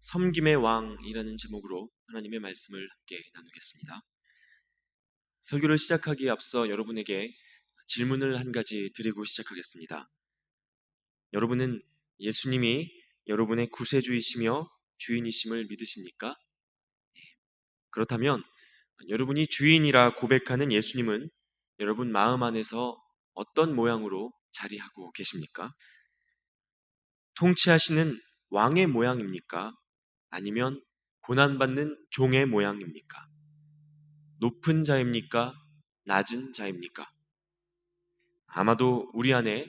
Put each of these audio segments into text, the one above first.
섬김의 왕이라는 제목으로 하나님의 말씀을 함께 나누겠습니다. 설교를 시작하기에 앞서 여러분에게 질문을 한 가지 드리고 시작하겠습니다. 여러분은 예수님이 여러분의 구세주이시며 주인이심을 믿으십니까? 그렇다면 여러분이 주인이라 고백하는 예수님은 여러분 마음 안에서 어떤 모양으로 자리하고 계십니까? 통치하시는 왕의 모양입니까? 아니면 고난받는 종의 모양입니까? 높은 자입니까? 낮은 자입니까? 아마도 우리 안에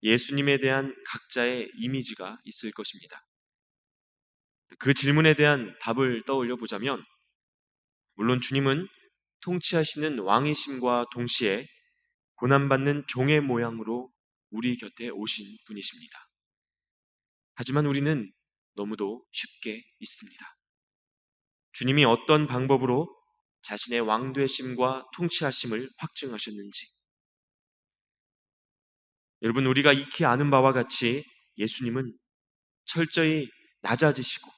예수님에 대한 각자의 이미지가 있을 것입니다. 그 질문에 대한 답을 떠올려 보자면, 물론 주님은 통치하시는 왕이심과 동시에 고난받는 종의 모양으로 우리 곁에 오신 분이십니다. 하지만 우리는 너무도 쉽게 잊습니다. 주님이 어떤 방법으로 자신의 왕되심과 통치하심을 확증하셨는지, 여러분, 우리가 익히 아는 바와 같이 예수님은 철저히 낮아지시고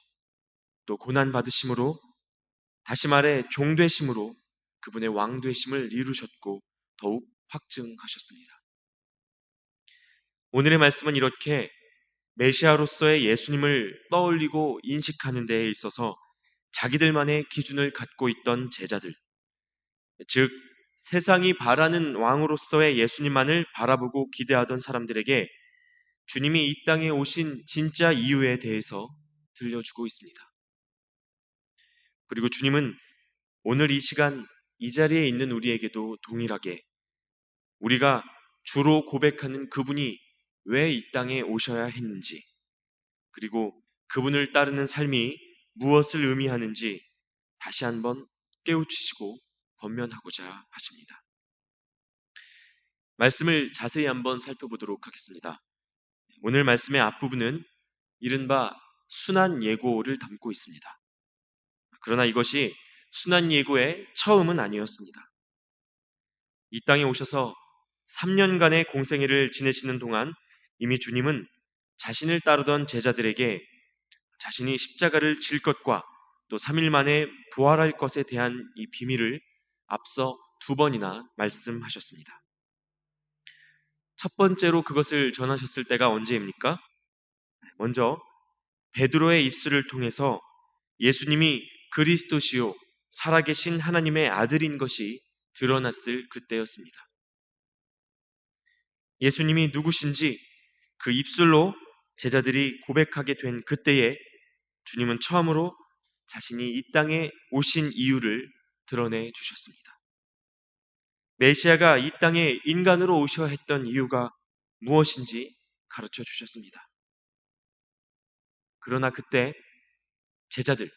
또 고난받으심으로, 다시 말해 종되심으로 그분의 왕되심을 이루셨고 더욱 확증하셨습니다. 오늘의 말씀은 이렇게 메시아로서의 예수님을 떠올리고 인식하는 데에 있어서 자기들만의 기준을 갖고 있던 제자들, 즉 세상이 바라는 왕으로서의 예수님만을 바라보고 기대하던 사람들에게 주님이 이 땅에 오신 진짜 이유에 대해서 들려주고 있습니다. 그리고 주님은 오늘 이 시간 이 자리에 있는 우리에게도 동일하게 우리가 주로 고백하는 그분이 왜 이 땅에 오셔야 했는지, 그리고 그분을 따르는 삶이 무엇을 의미하는지 다시 한번 깨우치시고 권면하고자 하십니다. 말씀을 자세히 한번 살펴보도록 하겠습니다. 오늘 말씀의 앞부분은 이른바 순환 예고를 담고 있습니다. 그러나 이것이 순환 예고의 처음은 아니었습니다. 이 땅에 오셔서 3년간의 공생애를 지내시는 동안 이미 주님은 자신을 따르던 제자들에게 자신이 십자가를 질 것과 또 3일 만에 부활할 것에 대한 이 비밀을 앞서 2번이나 말씀하셨습니다. 첫 번째로 그것을 전하셨을 때가 언제입니까? 먼저 베드로의 입술을 통해서 예수님이 그리스도시요 살아계신 하나님의 아들인 것이 드러났을 그때였습니다. 예수님이 누구신지 그 입술로 제자들이 고백하게 된 그때에 주님은 처음으로 자신이 이 땅에 오신 이유를 드러내 주셨습니다. 메시아가 이 땅에 인간으로 오셔야 했던 이유가 무엇인지 가르쳐 주셨습니다. 그러나 그때 제자들,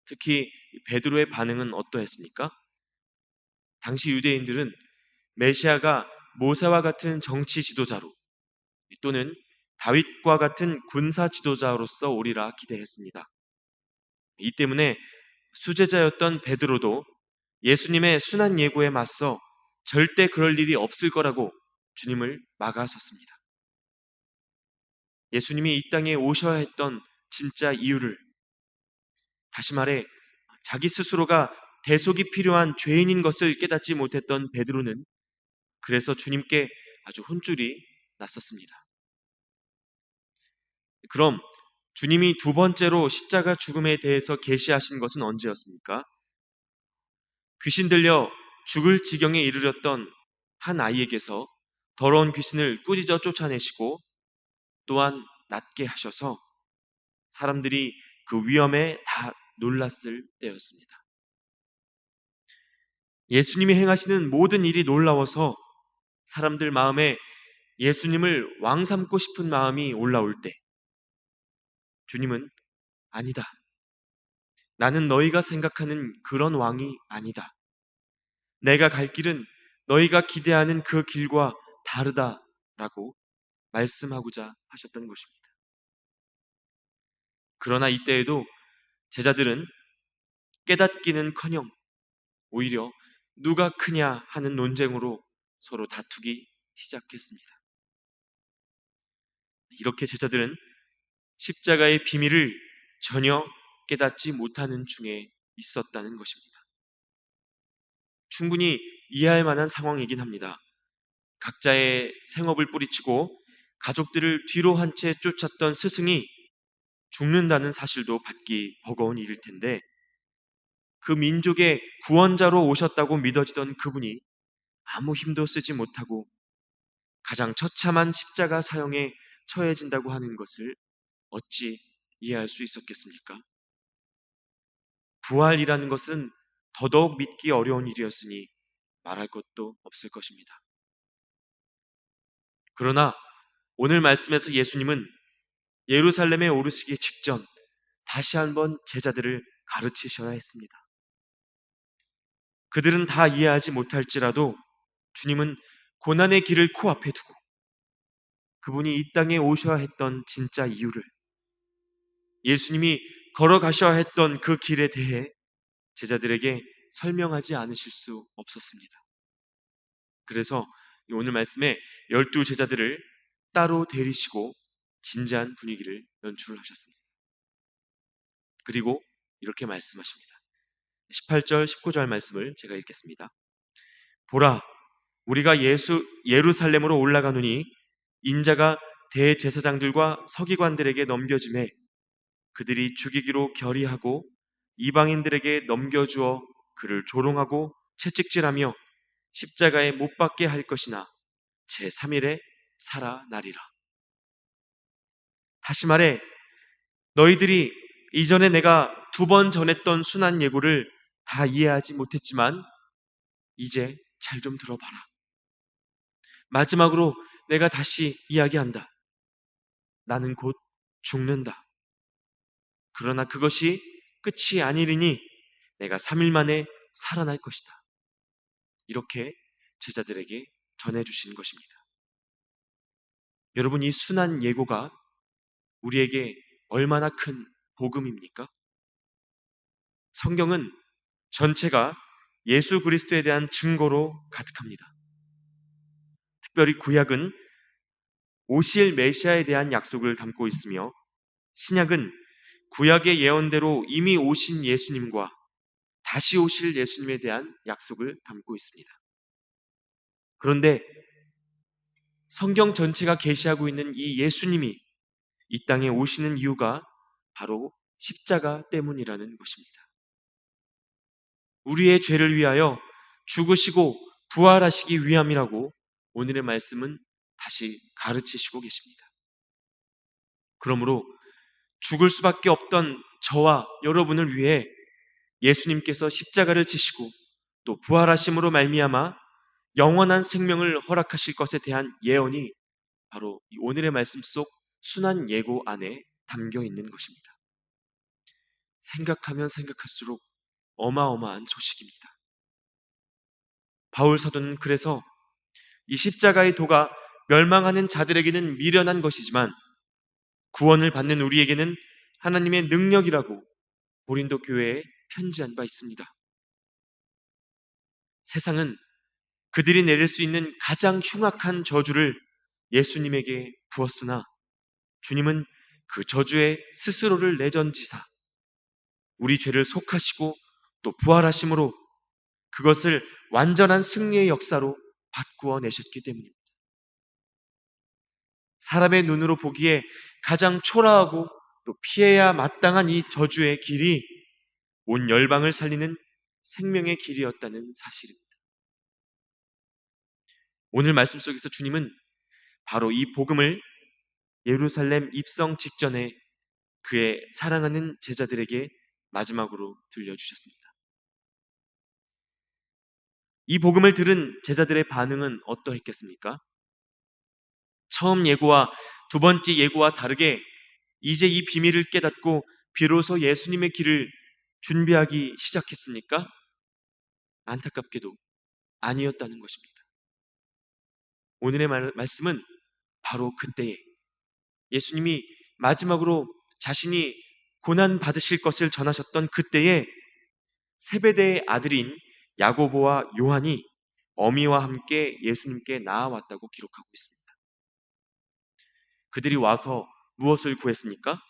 특히 베드로의 반응은 어떠했습니까? 당시 유대인들은 메시아가 모세와 같은 정치 지도자로 또는 다윗과 같은 군사 지도자로서 오리라 기대했습니다. 이 때문에 수제자였던 베드로도 예수님의 순환 예고에 맞서 절대 그럴 일이 없을 거라고 주님을 막아섰습니다. 예수님이 이 땅에 오셔야 했던 진짜 이유를, 다시 말해 자기 스스로가 대속이 필요한 죄인인 것을 깨닫지 못했던 베드로는 그래서 주님께 아주 혼쭐이 났었습니다. 그럼 주님이 2번째로 십자가 죽음에 대해서 계시하신 것은 언제였습니까? 귀신 들려 죽을 지경에 이르렀던 한 아이에게서 더러운 귀신을 꾸짖어 쫓아내시고 또한 낫게 하셔서 사람들이 그 위험에 다 놀랐을 때였습니다. 예수님이 행하시는 모든 일이 놀라워서 사람들 마음에 예수님을 왕 삼고 싶은 마음이 올라올 때 주님은 아니다. 나는 너희가 생각하는 그런 왕이 아니다. 내가 갈 길은 너희가 기대하는 그 길과 다르다라고 말씀하고자 하셨던 것입니다. 그러나 이때에도 제자들은 깨닫기는커녕 오히려 누가 크냐 하는 논쟁으로 서로 다투기 시작했습니다. 이렇게 제자들은 십자가의 비밀을 전혀 깨닫지 못하는 중에 있었다는 것입니다. 충분히 이해할 만한 상황이긴 합니다. 각자의 생업을 뿌리치고 가족들을 뒤로 한 채 쫓았던 스승이 죽는다는 사실도 받기 버거운 일일 텐데, 그 민족의 구원자로 오셨다고 믿어지던 그분이 아무 힘도 쓰지 못하고 가장 처참한 십자가 사형에 처해진다고 하는 것을 어찌 이해할 수 있었겠습니까? 부활이라는 것은 더더욱 믿기 어려운 일이었으니 말할 것도 없을 것입니다. 그러나 오늘 말씀에서 예수님은 예루살렘에 오르시기 직전 다시 한번 제자들을 가르치셔야 했습니다. 그들은 다 이해하지 못할지라도 주님은 고난의 길을 코앞에 두고 그분이 이 땅에 오셔야 했던 진짜 이유를, 예수님이 걸어가셔야 했던 그 길에 대해 제자들에게 설명하지 않으실 수 없었습니다. 그래서 오늘 말씀에 12 제자들을 따로 데리시고 진지한 분위기를 연출하셨습니다. 그리고 이렇게 말씀하십니다. 18절, 19절 말씀을 제가 읽겠습니다. 보라, 우리가 예루살렘으로 올라가노니 인자가 대제사장들과 서기관들에게 넘겨짐에 그들이 죽이기로 결의하고 이방인들에게 넘겨주어 그를 조롱하고 채찍질하며 십자가에 못 박게 할 것이나 제3일에 살아나리라. 다시 말해, 너희들이 이전에 내가 2번 전했던 순환 예고를 다 이해하지 못했지만 이제 잘 좀 들어봐라. 마지막으로 내가 다시 이야기한다. 나는 곧 죽는다. 그러나 그것이 끝이 아니리니 내가 3일 만에 살아날 것이다. 이렇게 제자들에게 전해주신 것입니다. 여러분, 이 순환 예고가 우리에게 얼마나 큰 복음입니까? 성경은 전체가 예수 그리스도에 대한 증거로 가득합니다. 특별히 구약은 오실 메시아에 대한 약속을 담고 있으며, 신약은 구약의 예언대로 이미 오신 예수님과 다시 오실 예수님에 대한 약속을 담고 있습니다. 그런데 성경 전체가 계시하고 있는 이 예수님이 이 땅에 오시는 이유가 바로 십자가 때문이라는 것입니다. 우리의 죄를 위하여 죽으시고 부활하시기 위함이라고 오늘의 말씀은 다시 가르치시고 계십니다. 그러므로 죽을 수밖에 없던 저와 여러분을 위해 예수님께서 십자가를 지시고 또 부활하심으로 말미암아 영원한 생명을 허락하실 것에 대한 예언이 바로 이 오늘의 말씀 속 순환 예고 안에 담겨 있는 것입니다. 생각하면 생각할수록 어마어마한 소식입니다. 바울 사도는 그래서 이 십자가의 도가 멸망하는 자들에게는 미련한 것이지만 구원을 받는 우리에게는 하나님의 능력이라고 고린도 교회에 편지한 바 있습니다. 세상은 그들이 내릴 수 있는 가장 흉악한 저주를 예수님에게 부었으나 주님은 그 저주에 스스로를 내던지사 우리 죄를 속하시고 또 부활하심으로 그것을 완전한 승리의 역사로 바꾸어 내셨기 때문입니다. 사람의 눈으로 보기에 가장 초라하고 또 피해야 마땅한 이 저주의 길이 온 열방을 살리는 생명의 길이었다는 사실입니다. 오늘 말씀 속에서 주님은 바로 이 복음을 예루살렘 입성 직전에 그의 사랑하는 제자들에게 마지막으로 들려주셨습니다. 이 복음을 들은 제자들의 반응은 어떠했겠습니까? 처음 예고와 2번째 예고와 다르게 이제 이 비밀을 깨닫고 비로소 예수님의 길을 준비하기 시작했습니까? 안타깝게도 아니었다는 것입니다. 오늘의 말씀은 바로 그때에 예수님이 마지막으로 자신이 고난 받으실 것을 전하셨던 그때에 세베대의 아들인 야고보와 요한이 어미와 함께 예수님께 나아왔다고 기록하고 있습니다. 그들이 와서 무엇을 구했습니까?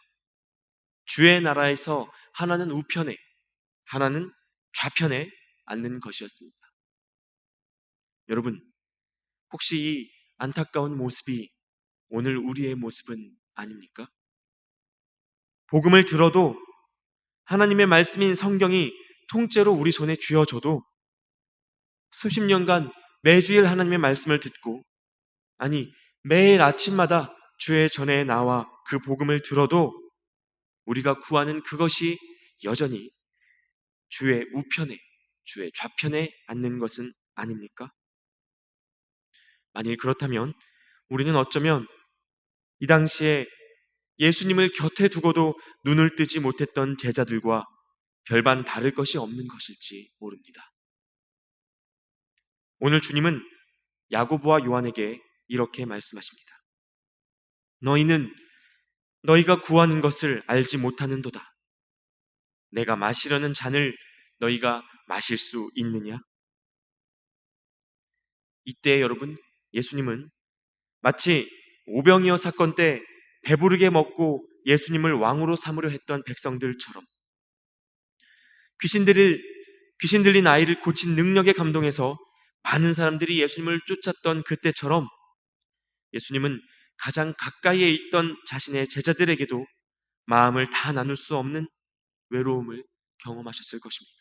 주의 나라에서 하나는 우편에, 하나는 좌편에 앉는 것이었습니다. 여러분, 혹시 이 안타까운 모습이 오늘 우리의 모습은 아닙니까? 복음을 들어도 하나님의 말씀인 성경이 통째로 우리 손에 쥐어져도 수십 년간 매주일 하나님의 말씀을 듣고, 아니 매일 아침마다 주의 전에 나와 그 복음을 들어도 우리가 구하는 그것이 여전히 주의 우편에, 주의 좌편에 앉는 것은 아닙니까? 만일 그렇다면 우리는 어쩌면 이 당시에 예수님을 곁에 두고도 눈을 뜨지 못했던 제자들과 별반 다를 것이 없는 것일지 모릅니다. 오늘 주님은 야고보와 요한에게 이렇게 말씀하십니다. 너희는 너희가 구하는 것을 알지 못하는도다. 내가 마시려는 잔을 너희가 마실 수 있느냐? 이때 여러분, 예수님은 마치 오병이어 사건 때 배부르게 먹고 예수님을 왕으로 삼으려 했던 백성들처럼 귀신 들린 아이를 고친 능력에 감동해서 많은 사람들이 예수님을 쫓았던 그때처럼 예수님은 가장 가까이에 있던 자신의 제자들에게도 마음을 다 나눌 수 없는 외로움을 경험하셨을 것입니다.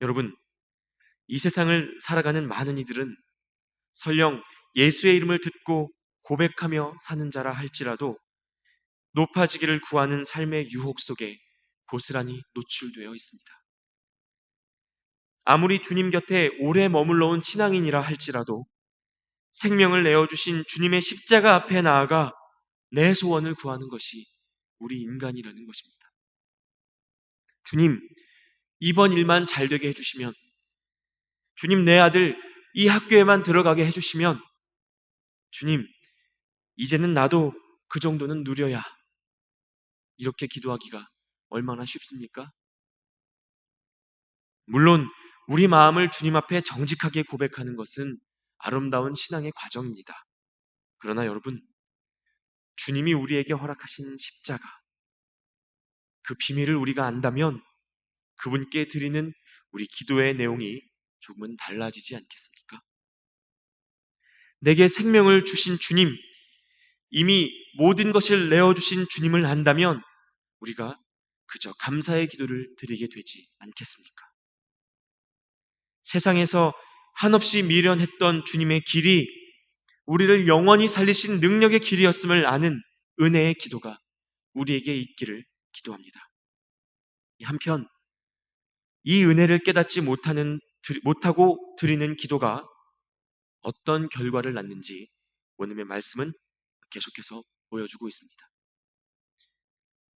여러분, 이 세상을 살아가는 많은 이들은 설령 예수의 이름을 듣고 고백하며 사는 자라 할지라도 높아지기를 구하는 삶의 유혹 속에 고스란히 노출되어 있습니다. 아무리 주님 곁에 오래 머물러 온 신앙인이라 할지라도 생명을 내어주신 주님의 십자가 앞에 나아가 내 소원을 구하는 것이 우리 인간이라는 것입니다. 주님, 이번 일만 잘 되게 해주시면, 주님, 내 아들 이 학교에만 들어가게 해주시면, 주님, 이제는 나도 그 정도는 누려야, 이렇게 기도하기가 얼마나 쉽습니까? 물론 우리 마음을 주님 앞에 정직하게 고백하는 것은 아름다운 신앙의 과정입니다. 그러나 여러분, 주님이 우리에게 허락하신 십자가, 그 비밀을 우리가 안다면 그분께 드리는 우리 기도의 내용이 조금은 달라지지 않겠습니까? 내게 생명을 주신 주님, 이미 모든 것을 내어주신 주님을 안다면 우리가 그저 감사의 기도를 드리게 되지 않겠습니까? 세상에서 한없이 미련했던 주님의 길이 우리를 영원히 살리신 능력의 길이었음을 아는 은혜의 기도가 우리에게 있기를 기도합니다. 한편 이 은혜를 깨닫지 못하고 드리는 기도가 어떤 결과를 낳는지 오늘의 말씀은 계속해서 보여주고 있습니다.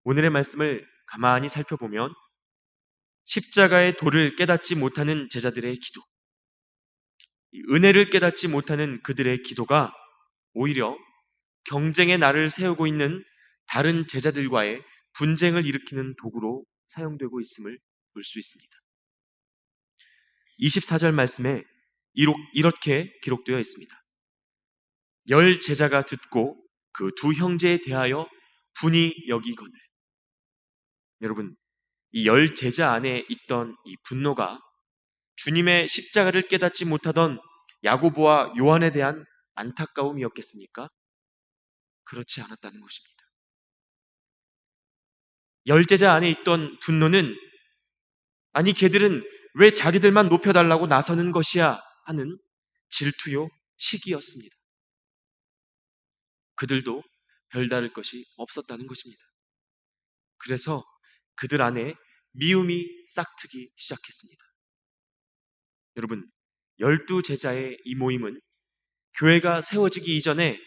오늘의 말씀을 가만히 살펴보면 십자가의 도를 깨닫지 못하는 제자들의 기도, 은혜를 깨닫지 못하는 그들의 기도가 오히려 경쟁의 날을 세우고 있는 다른 제자들과의 분쟁을 일으키는 도구로 사용되고 있음을 볼 수 있습니다. 24절 말씀에 이렇게 기록되어 있습니다. 열 제자가 듣고 그 두 형제에 대하여 분이 여기거늘. 여러분, 이 열 제자 안에 있던 이 분노가 주님의 십자가를 깨닫지 못하던 야고보와 요한에 대한 안타까움이었겠습니까? 그렇지 않았다는 것입니다. 열 제자 안에 있던 분노는 아니 걔들은 왜 자기들만 높여달라고 나서는 것이야 하는 질투요 시기였습니다. 그들도 별다를 것이 없었다는 것입니다. 그래서 그들 안에 미움이 싹트기 시작했습니다. 여러분, 12제자의 이 모임은 교회가 세워지기 이전에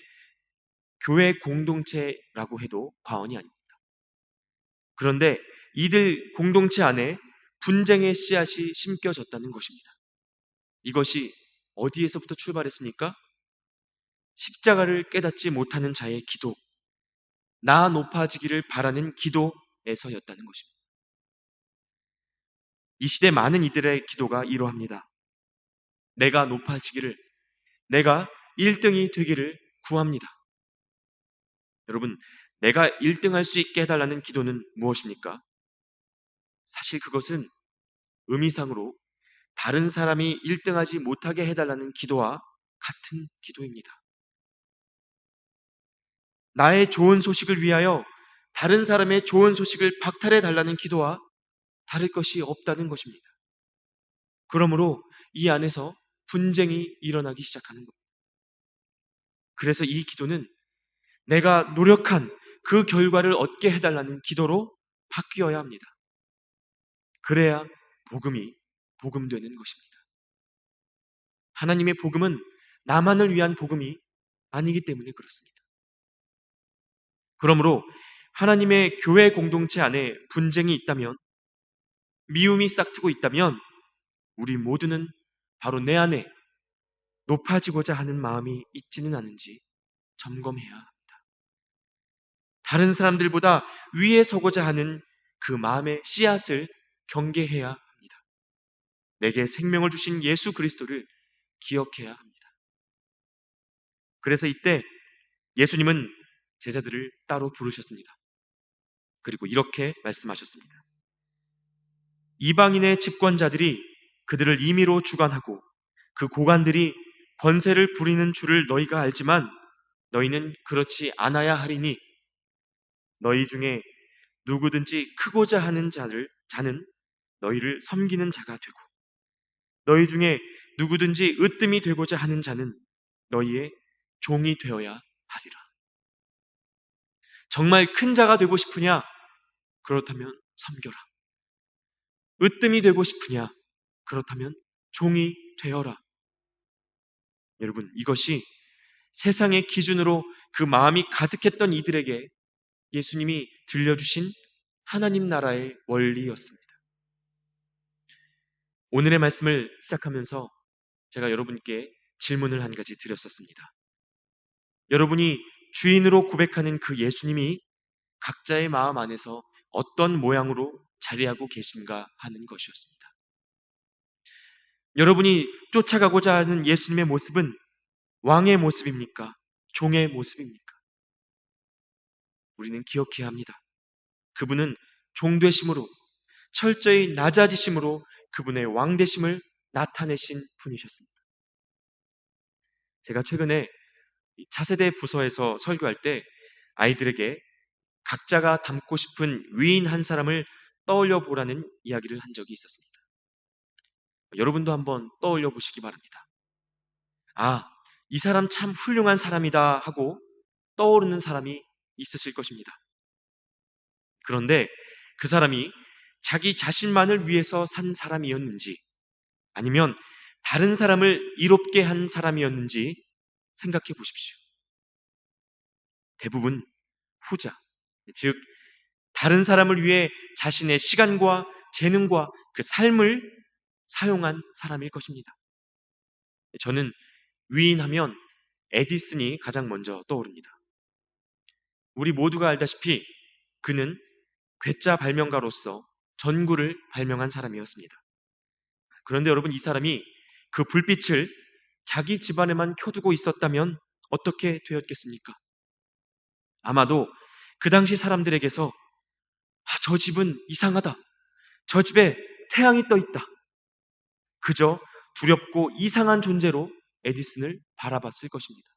교회 공동체라고 해도 과언이 아닙니다. 그런데 이들 공동체 안에 분쟁의 씨앗이 심겨졌다는 것입니다. 이것이 어디에서부터 출발했습니까? 십자가를 깨닫지 못하는 자의 기도, 나 높아지기를 바라는 기도에서였다는 것입니다. 이 시대 많은 이들의 기도가 이러합니다. 내가 높아지기를, 내가 1등이 되기를 구합니다. 여러분, 내가 1등할 수 있게 해달라는 기도는 무엇입니까? 사실 그것은 의미상으로 다른 사람이 1등하지 못하게 해달라는 기도와 같은 기도입니다. 나의 좋은 소식을 위하여 다른 사람의 좋은 소식을 박탈해 달라는 기도와 다를 것이 없다는 것입니다. 그러므로 이 안에서 분쟁이 일어나기 시작하는 겁니다. 그래서 이 기도는 내가 노력한 그 결과를 얻게 해달라는 기도로 바뀌어야 합니다. 그래야 복음이 복음되는 것입니다. 하나님의 복음은 나만을 위한 복음이 아니기 때문에 그렇습니다. 그러므로 하나님의 교회 공동체 안에 분쟁이 있다면, 미움이 싹트고 있다면 우리 모두는 바로 내 안에 높아지고자 하는 마음이 있지는 않은지 점검해야 합니다. 다른 사람들보다 위에 서고자 하는 그 마음의 씨앗을 경계해야 합니다. 내게 생명을 주신 예수 그리스도를 기억해야 합니다. 그래서 이때 예수님은 제자들을 따로 부르셨습니다. 그리고 이렇게 말씀하셨습니다. 이방인의 집권자들이 그들을 임의로 주관하고 그 고관들이 권세를 부리는 줄을 너희가 알지만 너희는 그렇지 않아야 하리니 너희 중에 누구든지 크고자 하는 자는 너희를 섬기는 자가 되고 너희 중에 누구든지 으뜸이 되고자 하는 자는 너희의 종이 되어야 하리라. 정말 큰 자가 되고 싶으냐? 그렇다면 섬겨라. 으뜸이 되고 싶으냐? 그렇다면 종이 되어라. 여러분, 이것이 세상의 기준으로 그 마음이 가득했던 이들에게 예수님이 들려주신 하나님 나라의 원리였습니다. 오늘의 말씀을 시작하면서 제가 여러분께 질문을 한 가지 드렸었습니다. 여러분이 주인으로 고백하는 그 예수님이 각자의 마음 안에서 어떤 모양으로 자리하고 계신가 하는 것이었습니다. 여러분이 쫓아가고자 하는 예수님의 모습은 왕의 모습입니까? 종의 모습입니까? 우리는 기억해야 합니다. 그분은 종되심으로, 철저히 낮아지심으로 그분의 왕되심을 나타내신 분이셨습니다. 제가 최근에 차세대 부서에서 설교할 때 아이들에게 각자가 닮고 싶은 위인 한 사람을 떠올려 보라는 이야기를 한 적이 있었습니다. 여러분도 한번 떠올려 보시기 바랍니다. 아, 이 사람 참 훌륭한 사람이다 하고 떠오르는 사람이 있으실 것입니다. 그런데 그 사람이 자기 자신만을 위해서 산 사람이었는지 아니면 다른 사람을 이롭게 한 사람이었는지 생각해 보십시오. 대부분 후자, 즉 다른 사람을 위해 자신의 시간과 재능과 그 삶을 사용한 사람일 것입니다. 저는 위인하면 에디슨이 가장 먼저 떠오릅니다. 우리 모두가 알다시피 그는 괴짜 발명가로서 전구를 발명한 사람이었습니다. 그런데 여러분, 이 사람이 그 불빛을 자기 집안에만 켜두고 있었다면 어떻게 되었겠습니까? 아마도 그 당시 사람들에게서 저 집은 이상하다. 저 집에 태양이 떠 있다. 그저 두렵고 이상한 존재로 에디슨을 바라봤을 것입니다.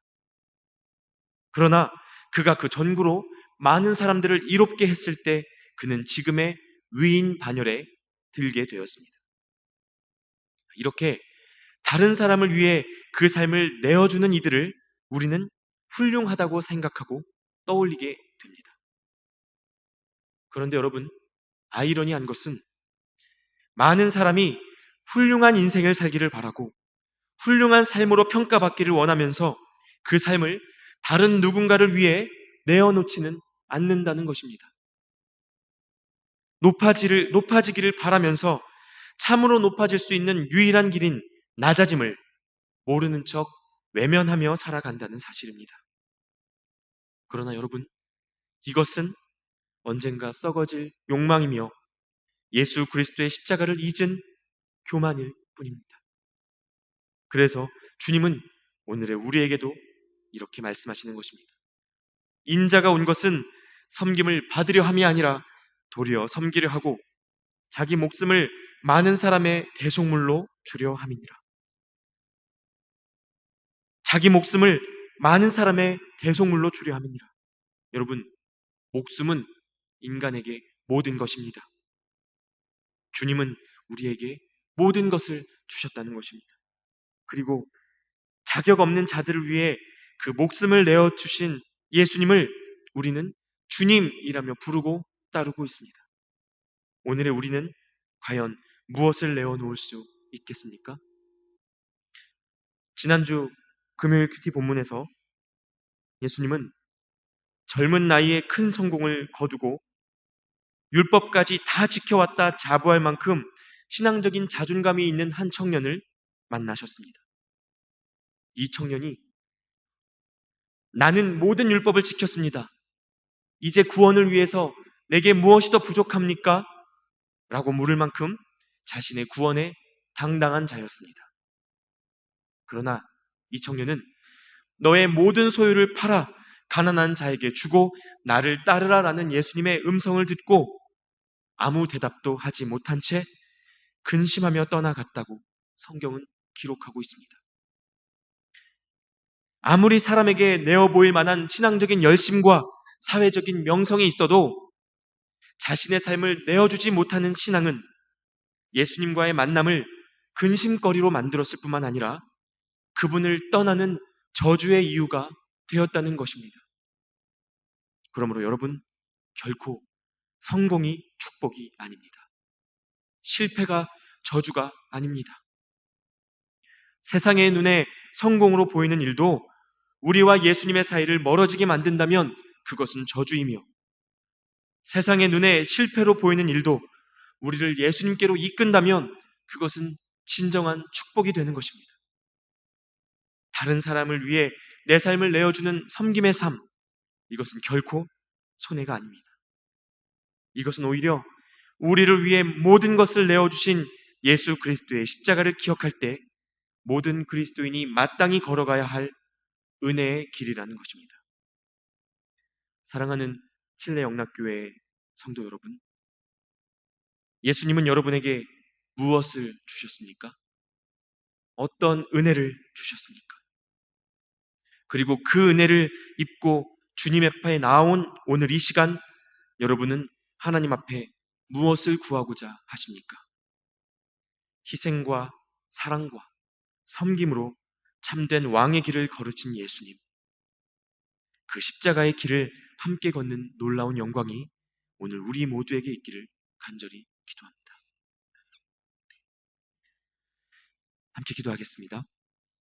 그러나 그가 그 전구로 많은 사람들을 이롭게 했을 때 그는 지금의 위인 반열에 들게 되었습니다. 이렇게 다른 사람을 위해 그 삶을 내어주는 이들을 우리는 훌륭하다고 생각하고 떠올리게 됩니다. 그런데 여러분, 아이러니한 것은 많은 사람이 훌륭한 인생을 살기를 바라고 훌륭한 삶으로 평가받기를 원하면서 그 삶을 다른 누군가를 위해 내어놓지는 않는다는 것입니다. 높아지기를 바라면서 참으로 높아질 수 있는 유일한 길인 낮아짐을 모르는 척 외면하며 살아간다는 사실입니다. 그러나 여러분, 이것은 언젠가 썩어질 욕망이며 예수 그리스도의 십자가를 잊은 교만일 뿐입니다. 그래서 주님은 오늘의 우리에게도 이렇게 말씀하시는 것입니다. 인자가 온 것은 섬김을 받으려 함이 아니라 도리어 섬기려 하고 자기 목숨을 많은 사람의 대속물로 주려 함이니라. 자기 목숨을 많은 사람의 대속물로 주려 함이니라. 여러분, 목숨은 인간에게 모든 것입니다. 주님은 우리에게 모든 것을 주셨다는 것입니다. 그리고 자격 없는 자들을 위해 그 목숨을 내어 주신 예수님을 우리는 주님이라며 부르고 따르고 있습니다. 오늘의 우리는 과연 무엇을 내어 놓을 수 있겠습니까? 지난주 금요일 큐티 본문에서 예수님은 젊은 나이에 큰 성공을 거두고 율법까지 다 지켜왔다 자부할 만큼 신앙적인 자존감이 있는 한 청년을 만나셨습니다. 이 청년이 나는 모든 율법을 지켰습니다. 이제 구원을 위해서 내게 무엇이 더 부족합니까? 라고 물을 만큼 자신의 구원에 당당한 자였습니다. 그러나 이 청년은 너의 모든 소유를 팔아 가난한 자에게 주고 나를 따르라 라는 예수님의 음성을 듣고 아무 대답도 하지 못한 채 근심하며 떠나갔다고 성경은 기록하고 있습니다. 아무리 사람에게 내어 보일 만한 신앙적인 열심과 사회적인 명성이 있어도 자신의 삶을 내어주지 못하는 신앙은 예수님과의 만남을 근심거리로 만들었을 뿐만 아니라 그분을 떠나는 저주의 이유가 되었다는 것입니다. 그러므로 여러분, 결코 성공이 축복이 아닙니다. 실패가 저주가 아닙니다. 세상의 눈에 성공으로 보이는 일도 우리와 예수님의 사이를 멀어지게 만든다면 그것은 저주이며, 세상의 눈에 실패로 보이는 일도 우리를 예수님께로 이끈다면 그것은 진정한 축복이 되는 것입니다. 다른 사람을 위해 내 삶을 내어주는 섬김의 삶, 이것은 결코 손해가 아닙니다. 이것은 오히려 우리를 위해 모든 것을 내어주신 예수 그리스도의 십자가를 기억할 때 모든 그리스도인이 마땅히 걸어가야 할 은혜의 길이라는 것입니다. 사랑하는 칠레 영락교회 성도 여러분, 예수님은 여러분에게 무엇을 주셨습니까? 어떤 은혜를 주셨습니까? 그리고 그 은혜를 입고 주님 앞에 나온 오늘 이 시간, 여러분은 하나님 앞에 무엇을 구하고자 하십니까? 희생과 사랑과 섬김으로 참된 왕의 길을 걸으신 예수님, 그 십자가의 길을 함께 걷는 놀라운 영광이 오늘 우리 모두에게 있기를 간절히 기도합니다. 함께 기도하겠습니다.